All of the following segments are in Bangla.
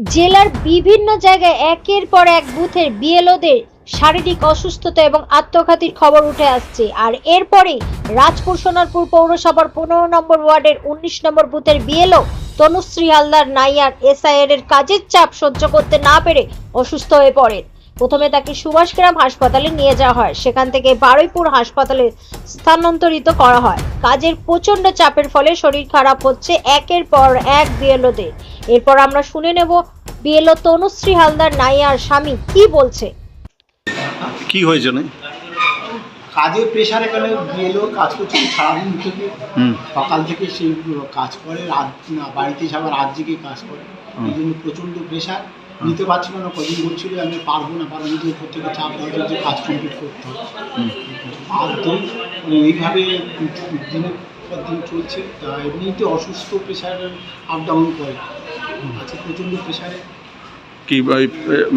জেলার বিভিন্ন জায়গায় একের পর এক বুথের বিএলওদের শারীরিক অসুস্থতা এবং আত্মঘাতীর খবর উঠে আসছে। আর এরপরেই রাজপুর সোনারপুর পৌরসভার 15 নম্বর ওয়ার্ডের 19 নম্বর বুথের বিএলও তনুশ্রী হালদার নাইয়ার এসআইআর এর কাজের চাপ সহ্য করতে না পেরে অসুস্থ হয়ে পড়েন। প্রথমে তাকে সুভাষগ্রাম হাসপাতালে নিয়ে যাওয়া হয়, সেখান থেকে বারুইপুর হাসপাতালে স্থানান্তরিত করা হয়। কাজের প্রচন্ড চাপের ফলে শরীর খারাপ হচ্ছে একের পর এক বিএলওদের। এরপর আমরা শুনে নেব বিএলও তনুশ্রী হালদার নাইয়ার স্বামী কি বলছে। কি হয়েছে না? কাজের প্রেশারে গেলে বিএলও কাজ করছে সারাদিন থেকে, সকাল থেকে সে কাজ করে, রাত বাড়িতে এসে আবার রাত জেগে কাজ করে। এই জন্য প্রচণ্ড প্রেশার নিতে পারছিল না। কদিন বলছিল আমি পারবো না, কারণ নিজের উপর থেকে চাপ দেওয়া যে কাজ কমপ্লিট করতে হবে। আর এইভাবে দিনের পর দিন চলছে। এমনিতে অসুস্থ, প্রেশার আপ ডাউন করে। আজকে প্রচণ্ড প্রেশারে কি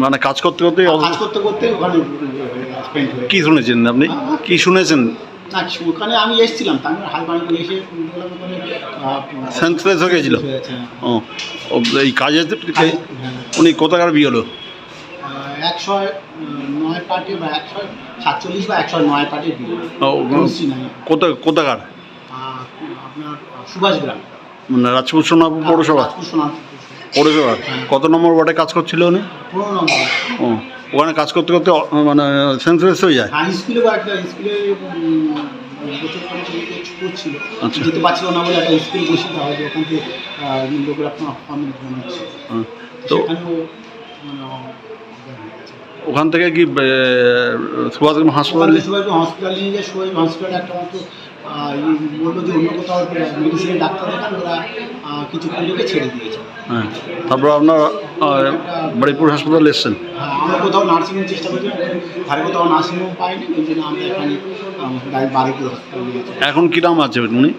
মানে কাজ করতে করতে ওখানে কি শুনেছেন আপনি? কি শুনেছেন? না, ওখানে আমি এসেছিলাম, তার হালবাড়ি করে এসে ওখানে সেন্সলেস হয়ে গেছিল। ও এই কাজে উনি কোথাকার বিয়েলো? 109 পার্টি বা 147 বা 109 পার্টির বিয়ে। কোথাকার? আপনার সুভাষগ্রাম, মানে রাজপুর সোনারপুর পৌরসভা। পৌরসভা কত নম্বর ওয়ার্ডে কাজ করছিল উনি? 15 নম্বর। ও ওখানে কাজ করতে করতে মানে সেন্সলেস হয়ে যায়? হ্যাঁ, স্কুলে বা একটা স্কুলে করছিল, যেতে পারছিল না বলে একটা স্কুলে বসে দেওয়া হয়, ওখান থেকে লোকেরা ফর্ম বানাচ্ছে। তো ওখান থেকে কি সুভাষগ্রাম হাসপাতালে নিয়ে যায়। হসপিটালে একটা মতো বললো যে অন্য কোথাও মেডিসিনের ডাক্তার দেখান, ওরা কিছু লোকে ছেড়ে দিয়েছে। হ্যাঁ, তারপর আপনার বারুইপুর হাসপাতালে এসছেন? হ্যাঁ, আমরা কোথাও নার্সিংয়ের চেষ্টা করছি, ধারে কোথাও নার্সিংহোম পাইনি, ওই জন্য আমরা এখানে বারুইপুর হসপিটালে নিয়েছি। এখন কী নাম আছে উনি?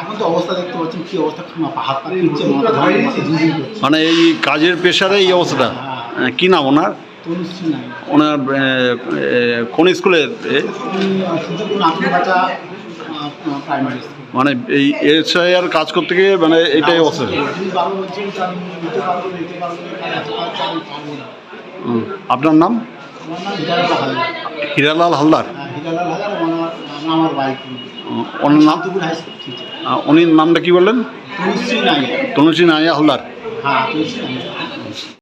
এখন তো অবস্থা দেখতে পাচ্ছেন কি অবস্থা, হাত পা ফিরছে, মাথা ধরে ঝিঝির করছে। মানে এই কাজের প্রেশারে এই অবস্থা। কি নাম ওনার? তনুশ্রী নাই। ওনার কোন স্কুলের? সুযোগপুর নাতনবাচা প্রাইমারি স্কুল। মানে এই এসআইআর কাজ করতে গিয়ে মানে এইটাই অবস্থা। আপনার নাম? হিরালাল হালদার। হিরালাল হালদার আমার বাইক। ওনার নাম? উনির নামটা কি বললেন? তনুশ্রী নাই। তনুশ্রী নাইয়া হালদার। হ্যাঁ, তনুশ্রী নাই।